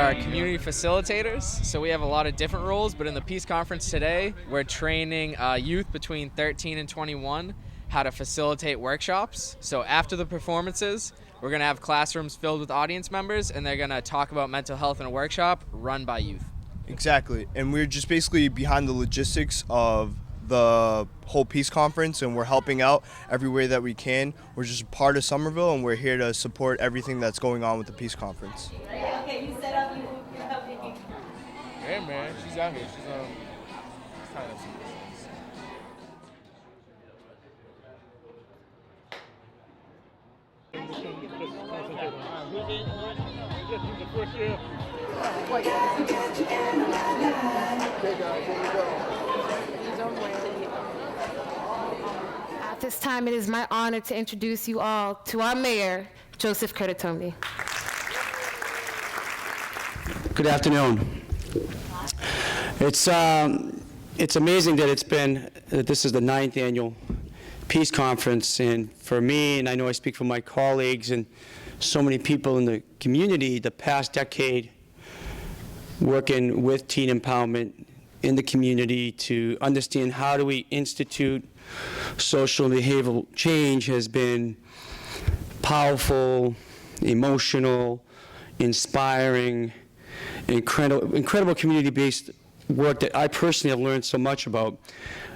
are community facilitators, so we have a lot of different roles, but in the Peace Conference today, we're training youth between 13 and 21 how to facilitate workshops. So after the performances, we're going to have classrooms filled with audience members, and they're going to talk about mental health in a workshop run by youth. Exactly, and we're just basically behind the logistics of the whole Peace Conference, and we're helping out every way that we can. We're just part of Somerville, and we're here to support everything that's going on with the Peace Conference. Okay, you set up, you're helping. Yeah, man, she's out here. She's kind of. At this time, it is my honor to introduce you all to our mayor, Joseph Curtatone. Good afternoon. It's amazing that this is the 9th annual Peace Conference, and for me, and I know I speak for my colleagues and so many people in the community, the past decade working with teen empowerment in the community to understand how do we institute social and behavioral change has been powerful, emotional, inspiring, incredible community-based work that I personally have learned so much about.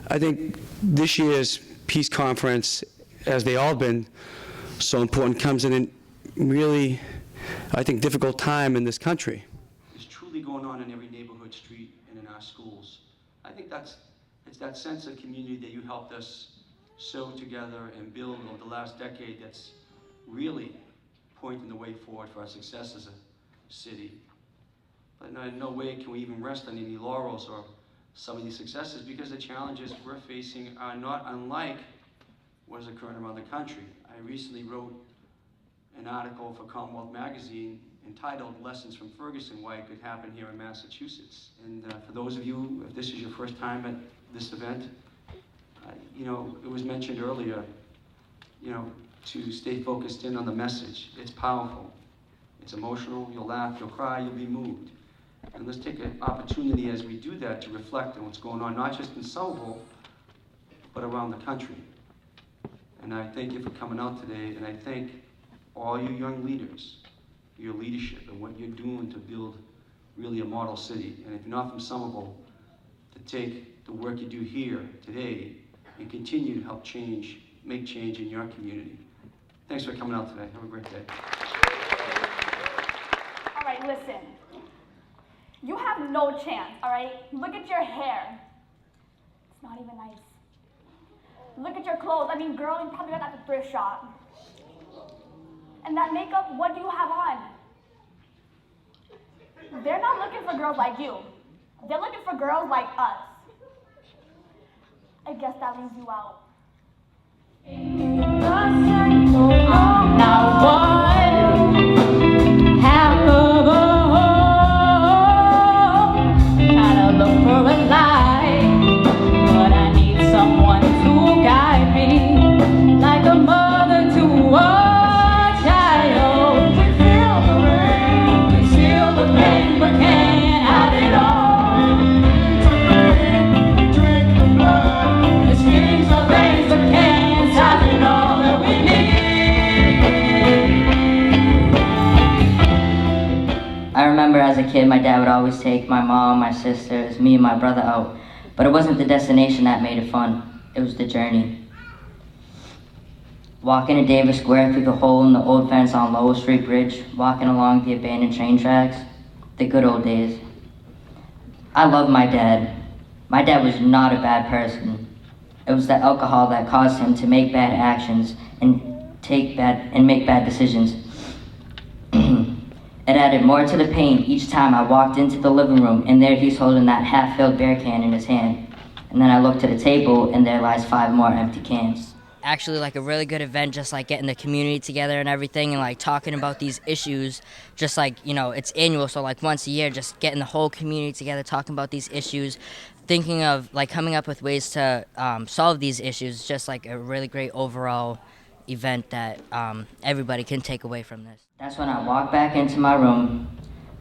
I think this year's Peace Conference, as they all been so important, comes in a really, I think, difficult time in this country. It's truly going on in every neighborhood, street, and in our schools. I think it's that sense of community that you helped us sew together and build over the last decade that's really pointing the way forward for our success as a city. But in no way can we even rest on any laurels or some of these successes, because the challenges we're facing are not unlike what is occurring around the country. I recently wrote an article for Commonwealth Magazine entitled Lessons from Ferguson, Why It Could Happen Here in Massachusetts. And for those of you, if this is your first time at this event, it was mentioned earlier, to stay focused in on the message. It's powerful, it's emotional, you'll laugh, you'll cry, you'll be moved. And let's take an opportunity as we do that to reflect on what's going on, not just in Somerville, but around the country. And I thank you for coming out today, and I thank all you young leaders, your leadership and what you're doing to build really a model city. And if you're not from Somerville, to take the work you do here today and continue to help make change in your community. Thanks for coming out today. Have a great day. All right, listen. You have no chance, all right? Look at your hair. It's not even nice. Look at your clothes. I mean, girl, you probably got that at the thrift shop. And that makeup, what do you have on? They're not looking for girls like you. They're looking for girls like us. I guess that leaves you out. Now one half of a hole, trying to look for a light, but I need someone to guide me, like a mother to a child. We feel the rain, we feel the pain, but can't hide it all. We drink the blood, it screams for things, but can't hide it all that we need. I remember as a kid, my dad would always take my mom, my sisters, me, and my brother out. But it wasn't the destination that made it fun. It was the journey. Walking to Davis Square through the hole in the old fence on Lowell Street Bridge, walking along the abandoned train tracks, the good old days. I love my dad. My dad was not a bad person. It was the alcohol that caused him to make bad actions and make bad decisions. It added more to the pain each time I walked into the living room, and there he's holding that half-filled beer can in his hand. And then I looked at the table, and there lies 5 more empty cans. Actually, like a really good event, just like getting the community together and everything, and like talking about these issues, just like, it's annual, so like once a year, just getting the whole community together, talking about these issues, thinking of like coming up with ways to solve these issues, just like a really great overall event that everybody can take away from this. That's when I walked back into my room,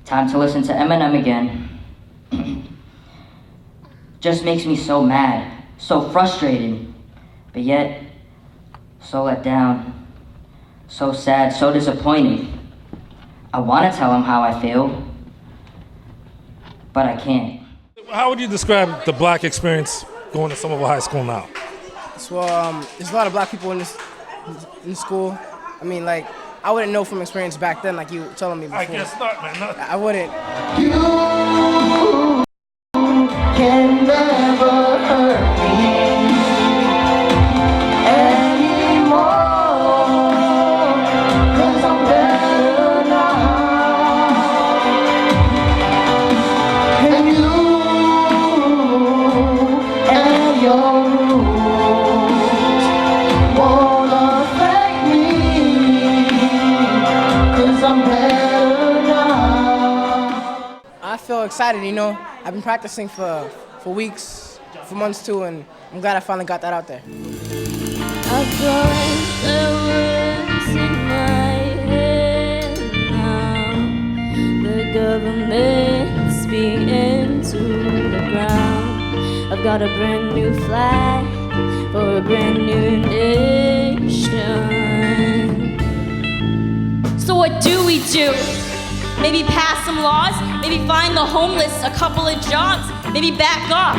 Time to listen to Eminem again. Just makes me so mad, so frustrated, but yet so let down, so sad, so disappointed. I want to tell him how I feel, but I can't. How would you describe the black experience going to Somerville High School now? Well, there's a lot of black people in school. I mean, like, I wouldn't know from experience back then, like you were telling me before. I guess not, man. Not. I wouldn't. You can never hurt me anymore, 'cause I'm better now. And you and your rules won't affect me, 'cause I'm better now. I feel excited, you know. I've been practicing for weeks, for months too, and I'm glad I finally got that out there. I've got the words in my head now. The government's beaten to the ground. I've got a brand new flag for a brand new nation. So what do we do? Maybe pass some laws, maybe find the homeless a couple of jobs, maybe back off.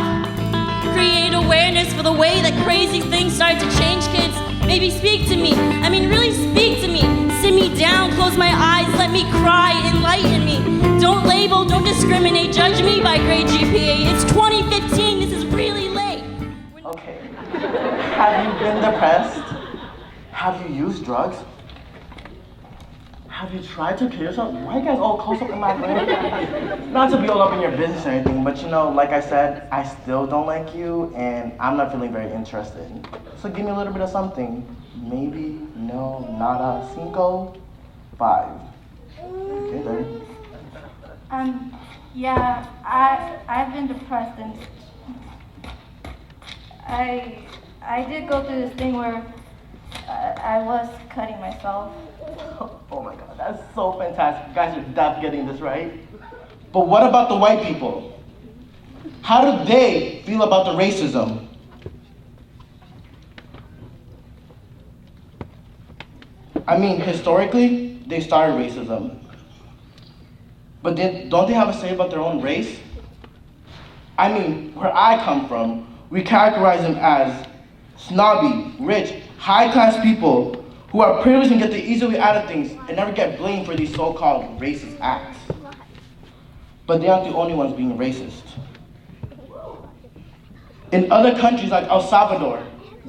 Create awareness for the way that crazy things start to change kids. Maybe speak to me, I mean really speak to me. Sit me down, close my eyes, let me cry, enlighten me. Don't label, don't discriminate, judge me by grade GPA. It's 2015, this is really late. Okay, have you been depressed? Have you used drugs? Have you tried to kill yourself? Why are you guys all close up in my brain? Not to be all up in your business or anything, but you know, like I said, I still don't like you, and I'm not feeling very interested. So give me a little bit of something. Maybe, no, nada, cinco, 5. Okay, then. Yeah, I've been depressed, and I did go through this thing where I was cutting myself. Oh my God, that's so fantastic. You guys are definitely getting this right. But what about the white people? How do they feel about the racism? I mean, historically, they started racism. But don't they have a say about their own race? I mean, where I come from, we characterize them as snobby, rich, high-class people who are privileged and get the easy way out of things and never get blamed for these so-called racist acts. But they aren't the only ones being racist. In other countries like El Salvador,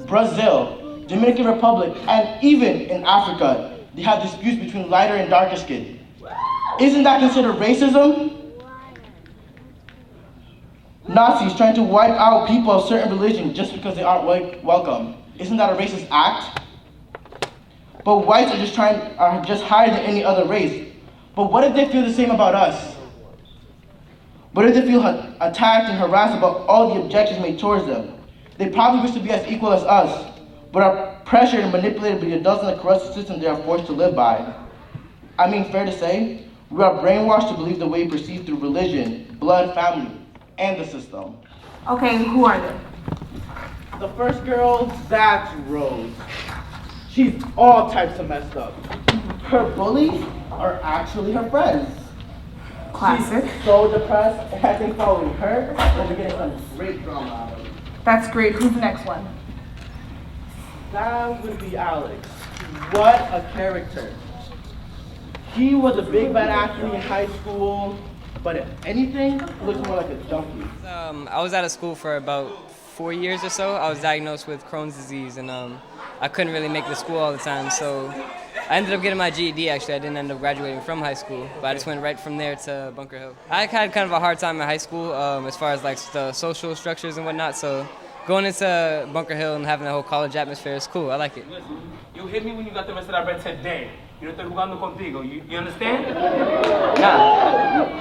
Brazil, Dominican Republic, and even in Africa, they have disputes between lighter and darker skin. Isn't that considered racism? Nazis trying to wipe out people of certain religion just because they aren't welcome. Isn't that a racist act? But whites are just higher than any other race. But what if they feel the same about us? What if they feel attacked and harassed about all the objections made towards them? They probably wish to be as equal as us, but are pressured and manipulated by the adults in the corrupt system they are forced to live by. I mean, fair to say, we are brainwashed to believe the way we perceive through religion, blood, family, and the system. Okay, who are they? The first girl, that's Rose. She's all types of messed up. Her bullies are actually her friends. Classic. She's so depressed, and I think following her, we'll be getting some great drama out of it. That's great. Who's the next one? That would be Alex. What a character. He was a big bad athlete in high school, but if anything, he looks more like a donkey. I was out of school for about 4 years or so. I was diagnosed with Crohn's disease, and I couldn't really make the school all the time, so I ended up getting my GED. Actually, I didn't end up graduating from high school, but I just went right from there to Bunker Hill. I had kind of a hard time in high school as far as like the social structures and whatnot, so going into Bunker Hill and having the whole college atmosphere is cool. I like it. You hit me when you got the rest of that bread today. Yo no estoy jugando contigo. You understand?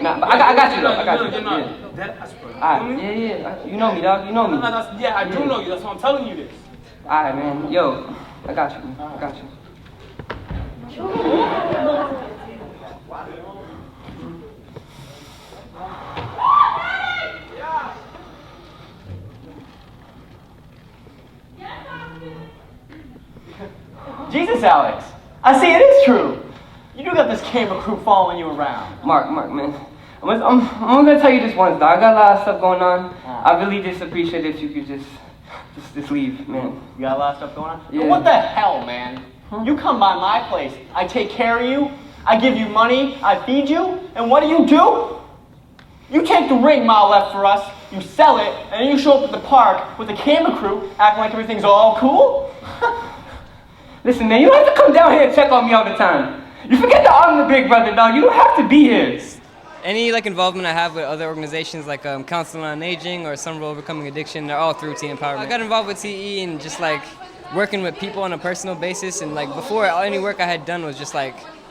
Nah, but I got you though. I got you. You're not. Yeah. Dead ass, bro. Yeah. You know me, dog. You know me. Yeah, I do know you. That's why I'm telling you this. Alright, man. Yo, I got you. Jesus, Alex. I see it is true. You do got this camera crew following you around. Mark, man. I'm gonna tell you this once, though. I got a lot of stuff going on. I really just appreciate if you could just leave, man. You got a lot of stuff going on? Yeah. And what the hell, man? You come by my place, I take care of you, I give you money, I feed you, and what do? You take the ring mile left for us, you sell it, and then you show up at the park with the camera crew acting like everything's all cool? Listen, man, you don't have to come down here and check on me all the time. You forget that I'm the big brother, dog. You don't have to be here. Any involvement I have with other organizations like Counseling on Aging or Somerville Overcoming Addiction, they're all through teen empowerment. I got involved with CE and just working with people on a personal basis, and before, any work I had done was just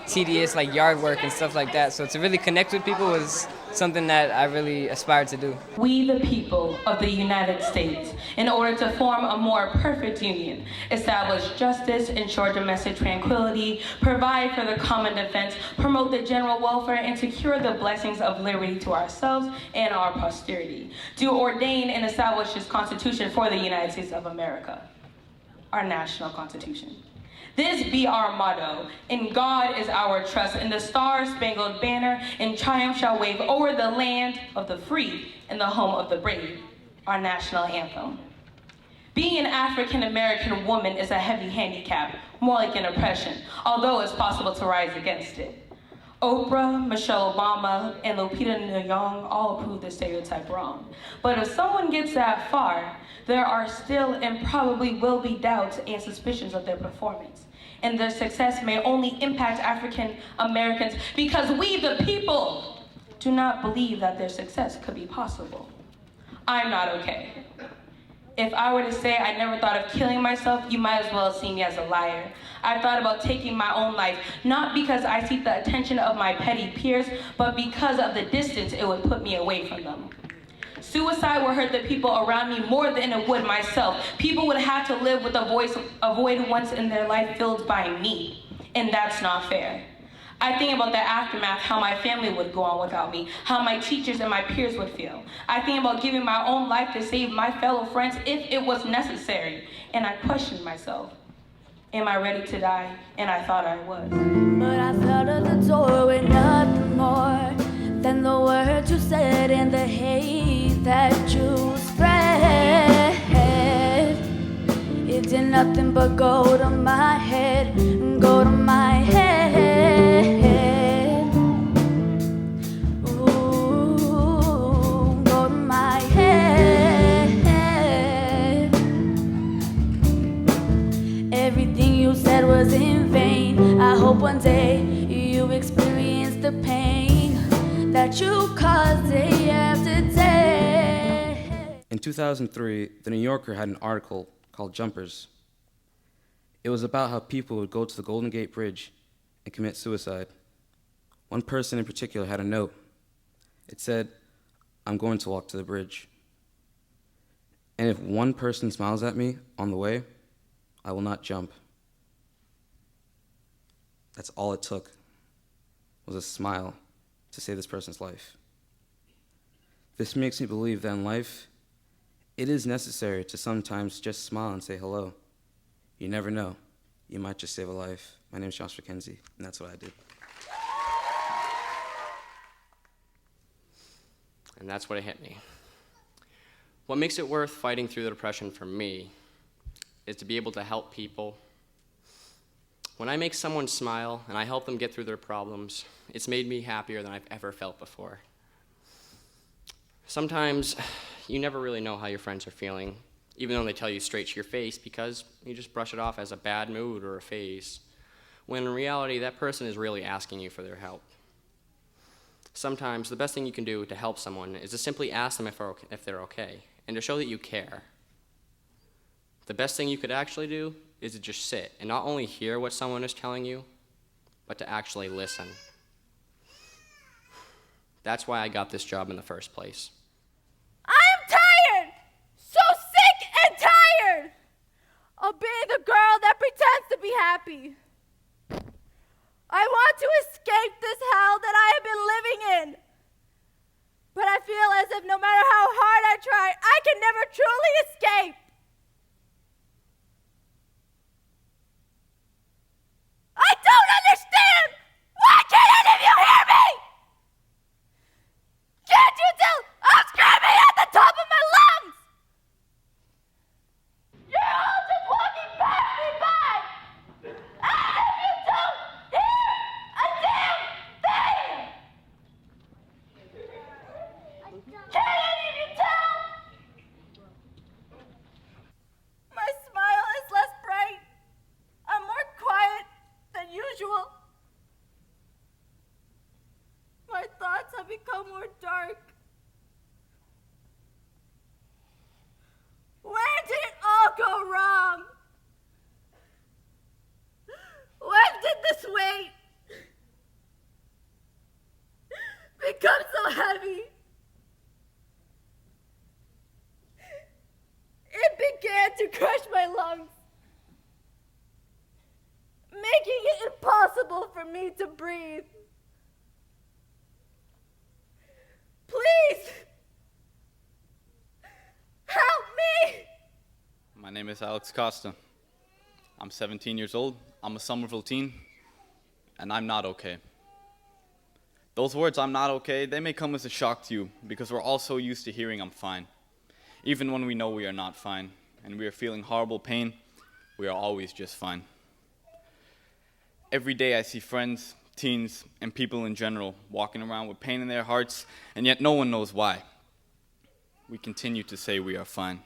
tedious yard work and stuff like that. So to really connect with people was something that I really aspired to do. We, the people of the United States, in order to form a more perfect union, establish justice, ensure domestic tranquility, provide for the common defense, promote the general welfare, and secure the blessings of liberty to ourselves and our posterity. Do ordain and establish this Constitution for the United States of America, our national Constitution. This be our motto: in God is our trust, and the star-spangled banner in triumph shall wave over the land of the free and the home of the brave, our national anthem. Being an African-American woman is a heavy handicap, more like an oppression, although it's possible to rise against it. Oprah, Michelle Obama, and Lupita Nyong'o all prove the stereotype wrong. But if someone gets that far, there are still and probably will be doubts and suspicions of their performance. And their success may only impact African Americans because we, the people, do not believe that their success could be possible. I'm not okay. If I were to say I never thought of killing myself, you might as well see me as a liar. I thought about taking my own life, not because I seek the attention of my petty peers, but because of the distance it would put me away from them. Suicide would hurt the people around me more than it would myself. People would have to live with a void once in their life filled by me, and that's not fair. I think about the aftermath, how my family would go on without me, how my teachers and my peers would feel. I think about giving my own life to save my fellow friends if it was necessary, and I questioned myself. Am I ready to die? And I thought I was. But I fell to the door with nothing more than the words you said and the hate that you spread. It did nothing but go to my head, go to my head. Ooh, go to my head. Everything you said was in vain. I hope one day you experience the pain that you caused day after day. In 2003, The New Yorker had an article called Jumpers. It was about how people would go to the Golden Gate Bridge and commit suicide. One person in particular had a note. It said, "I'm going to walk to the bridge. And if one person smiles at me on the way, I will not jump." That's all it took, was a smile to save this person's life. This makes me believe that in life, it is necessary to sometimes just smile and say hello. You never know. You might just save a life. My name is Josh McKenzie, and that's what I did. And that's what hit me. What makes it worth fighting through the depression for me is to be able to help people. When I make someone smile and I help them get through their problems, it's made me happier than I've ever felt before. Sometimes you never really know how your friends are feeling, even though they tell you straight to your face, because you just brush it off as a bad mood or a phase, when in reality that person is really asking you for their help. Sometimes the best thing you can do to help someone is to simply ask them if they're okay, and to show that you care. The best thing you could actually do is to just sit and not only hear what someone is telling you, but to actually listen. That's why I got this job in the first place. I'm tired! So sick and tired of being the girl that pretends to be happy. I want to escape this hell that I have been living in. But I feel as if no matter how hard I try, I can never truly escape. I don't understand! Why can't any of you hear me? Can't you tell I'm screaming at the top of my lungs? You're all just walking past me by, as if you don't hear a damn thing! Can't any of you tell? My smile is less bright. I'm more quiet than usual. My thoughts have become more dark. Where did it all go wrong? When did this weight become so heavy? It began to crush my lungs, making it impossible for me to breathe. Please, help me! My name is Alex Costa. I'm 17 years old, I'm a Somerville teen, and I'm not okay. Those words, I'm not okay, they may come as a shock to you because we're all so used to hearing I'm fine. Even when we know we are not fine and we are feeling horrible pain, we are always just fine. Every day I see friends, teens, and people in general walking around with pain in their hearts, and yet no one knows why. We continue to say we are fine.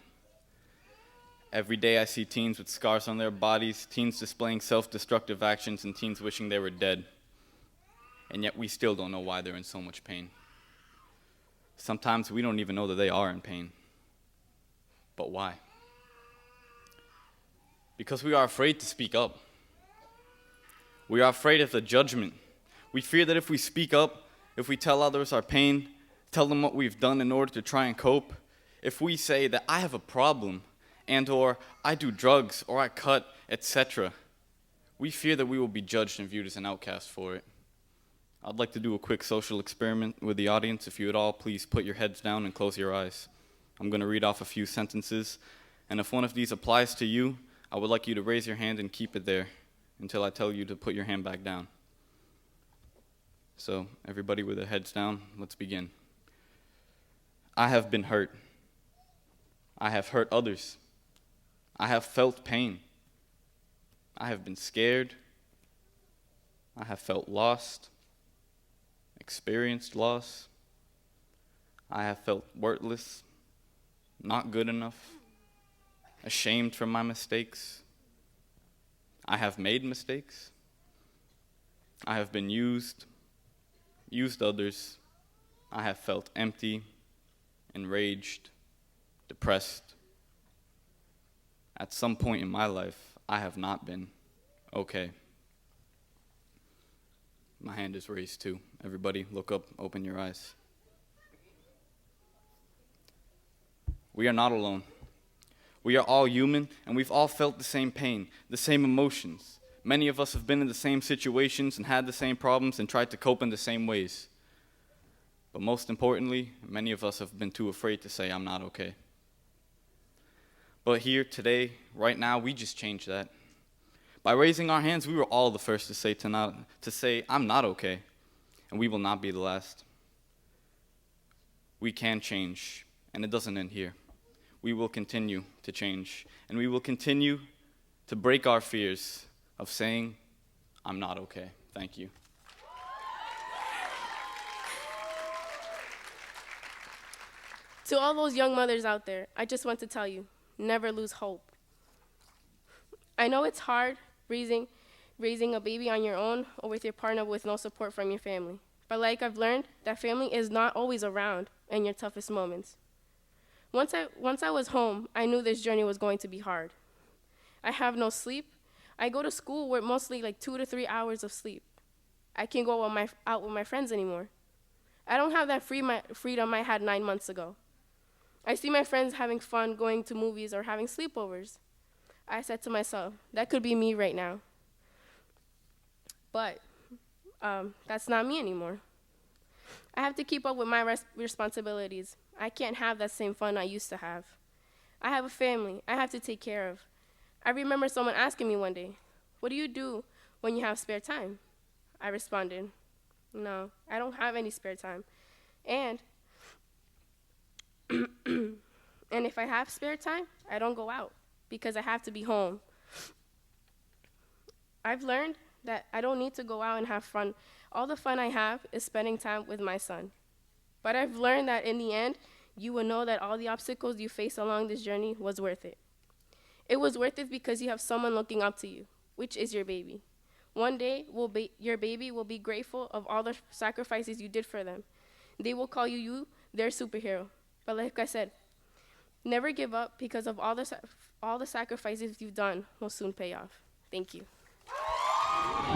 Every day I see teens with scars on their bodies, teens displaying self-destructive actions, and teens wishing they were dead. And yet we still don't know why they're in so much pain. Sometimes we don't even know that they are in pain. But why? Because we are afraid to speak up. We are afraid of the judgment. We fear that if we speak up, if we tell others our pain, tell them what we've done in order to try and cope, if we say that I have a problem, and or I do drugs, or I cut, etc., we fear that we will be judged and viewed as an outcast for it. I'd like to do a quick social experiment with the audience. If you would all please put your heads down and close your eyes. I'm going to read off a few sentences, and if one of these applies to you, I would like you to raise your hand and keep it there until I tell you to put your hand back down. So, everybody with their heads down, let's begin. I have been hurt. I have hurt others. I have felt pain. I have been scared. I have felt lost, experienced loss. I have felt worthless, not good enough, ashamed for my mistakes. I have made mistakes. I have been used others. I have felt empty, enraged, depressed. At some point in my life, I have not been okay. My hand is raised too. Everybody, look up, open your eyes. We are not alone. We are all human, and we've all felt the same pain, the same emotions. Many of us have been in the same situations and had the same problems and tried to cope in the same ways. But most importantly, many of us have been too afraid to say, I'm not okay. But here, today, right now, we just changed that. By raising our hands, we were all the first to say, I'm not okay, and we will not be the last. We can change, and it doesn't end here. We will continue to change, and we will continue to break our fears of saying, I'm not okay. Thank you. To all those young mothers out there, I just want to tell you, never lose hope. I know it's hard raising a baby on your own or with your partner with no support from your family. But like I've learned, that family is not always around in your toughest moments. Once I was home, I knew this journey was going to be hard. I have no sleep. I go to school with mostly like 2 to 3 hours of sleep. I can't go out with my friends anymore. I don't have that freedom I had 9 months ago. I see my friends having fun, going to movies or having sleepovers. I said to myself, that could be me right now. But that's not me anymore. I have to keep up with my responsibilities. I can't have that same fun I used to have. I have a family I have to take care of. I remember someone asking me one day, what do you do when you have spare time. I responded, no, I don't have any spare time. And and if I have spare time, I don't go out because I have to be home. I've learned that I don't need to go out and have fun. All the fun I have is spending time with my son. But I've learned that in the end, you will know that all the obstacles you face along this journey was worth it. It was worth it because you have someone looking up to you, which is your baby. One day, your baby will be grateful of all the sacrifices you did for them. They will call you their superhero. But like I said, never give up because of all the sacrifices you've done will soon pay off. Thank you.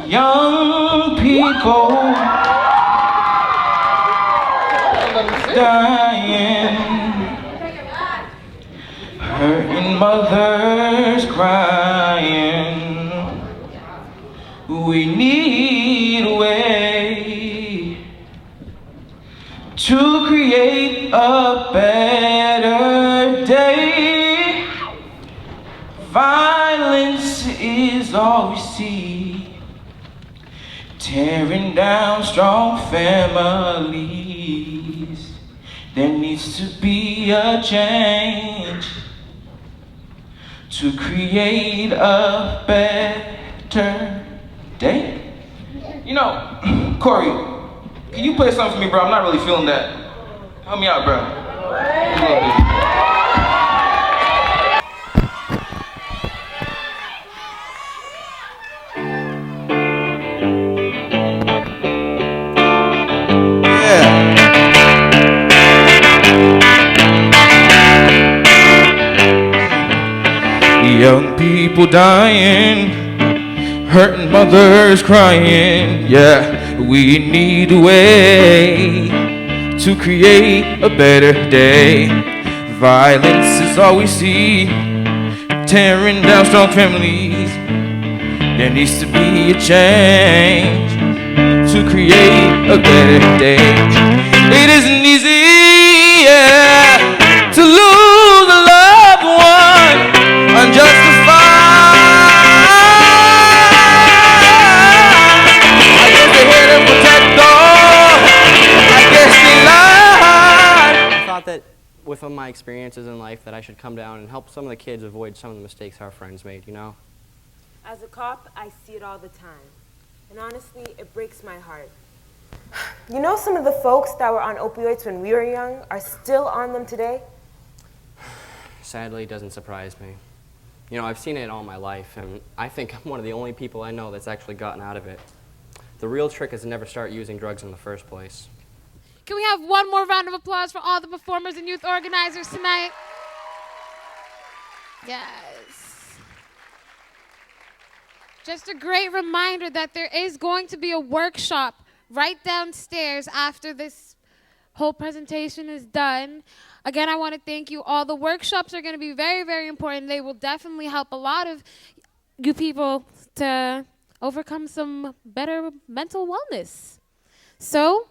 Young people dying, hurting mothers crying. We need a way to create a better day. Violence is all we see, tearing down strong families. There needs to be a change to create a better day. You know, Corey, can you play something for me, bro? I'm not really feeling that. Help me out, bro. Young people dying, hurting mothers crying. Yeah, we need a way to create a better day. Violence is all we see, tearing down strong families. There needs to be a change to create a better day. It isn't easy, yeah, to lose a loved one unjustified. I guess they're here to protect all. I guess they lied. I thought that with my experiences in life that I should come down and help some of the kids avoid some of the mistakes our friends made, you know? As a cop, I see it all the time. And honestly, it breaks my heart. You know, some of the folks that were on opioids when we were young are still on them today? Sadly, it doesn't surprise me. You know, I've seen it all my life, and I think I'm one of the only people I know that's actually gotten out of it. The real trick is to never start using drugs in the first place. Can we have one more round of applause for all the performers and youth organizers tonight? Yes. Just a great reminder that there is going to be a workshop right downstairs after this whole presentation is done. Again, I want to thank you all. The workshops are going to be very, very important. They will definitely help a lot of you people to overcome some better mental wellness. So,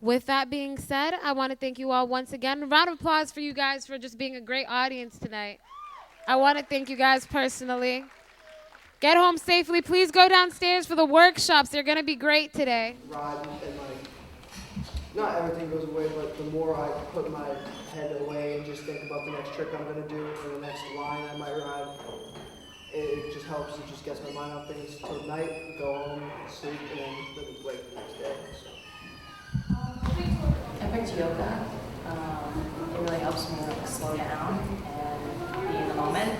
with that being said, I want to thank you all once again. A round of applause for you guys for just being a great audience tonight. I want to thank you guys personally. Get home safely. Please go downstairs for the workshops. They're going to be great today. Ride and not everything goes away, but the more I put my head away and just think about the next trick I'm going to do or the next line I might ride, it just helps. It just gets my mind off things till night, go home, sleep, and then wake the next day. So. I picked yoga. It really helps me slow down and be in the moment.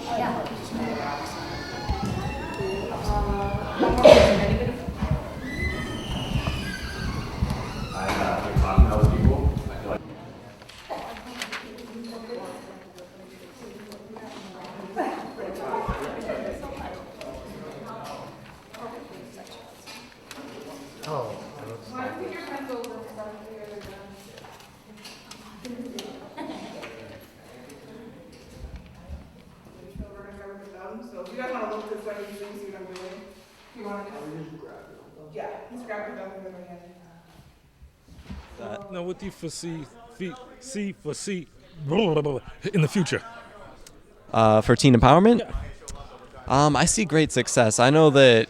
Yeah, just really relax. Talking to other people. I feel like So if you guys want to look this way, you can see what I'm doing. If you want to yeah, just grab your thumb and then again. Now, what do you foresee in the future? For teen empowerment? Yeah. I see great success. I know that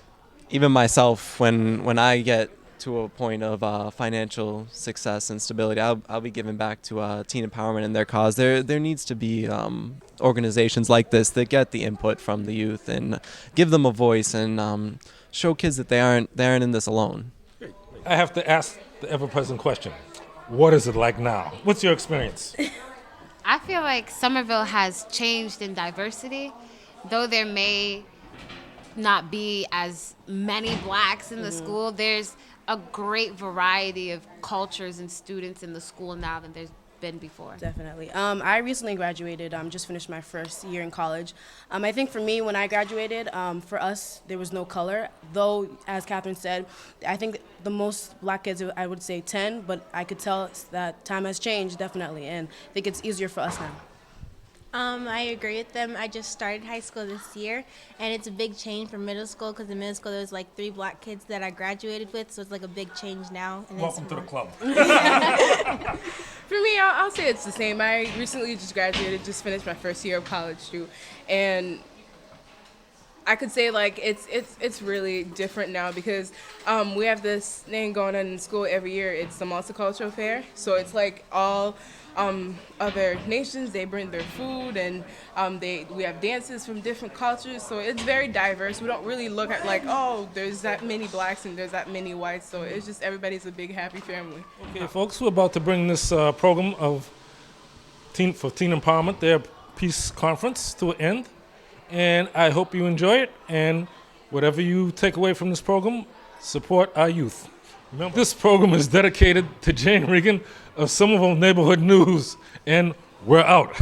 even myself, when I get to a point of financial success and stability, I'll be giving back to teen empowerment and their cause. There needs to be organizations like this that get the input from the youth and give them a voice and show kids that they aren't in this alone. I have to ask the ever-present question. What is it like now? What's your experience? I feel like Somerville has changed in diversity, though there may not be as many blacks in the school. There's a great variety of cultures and students in the school now than there's been before. Definitely. I recently graduated, just finished my first year in college. I think for me, when I graduated, for us, there was no color. Though, as Catherine said, I think the most black kids, I would say 10, but I could tell that time has changed, definitely, and I think it's easier for us now. I agree with them. I just started high school this year, and it's a big change from middle school because in middle school there was like 3 black kids that I graduated with, so it's like a big change now. And Welcome to the club. For me, I'll say it's the same. I recently just graduated, just finished my first year of college too, and I could say like it's really different now because we have this thing going on in school every year. It's the multicultural fair, so it's like all other nations. They bring their food, and we have dances from different cultures, so it's very diverse. We don't really look at like, oh, there's that many blacks and there's that many whites, so it's just everybody's a big happy family. Okay, folks, we're about to bring this program of teen empowerment, their peace conference, to an end, and I hope you enjoy it, and whatever you take away from this program, support our youth. Remember, this program is dedicated to Jane Regan of Somerville Neighborhood News, and we're out.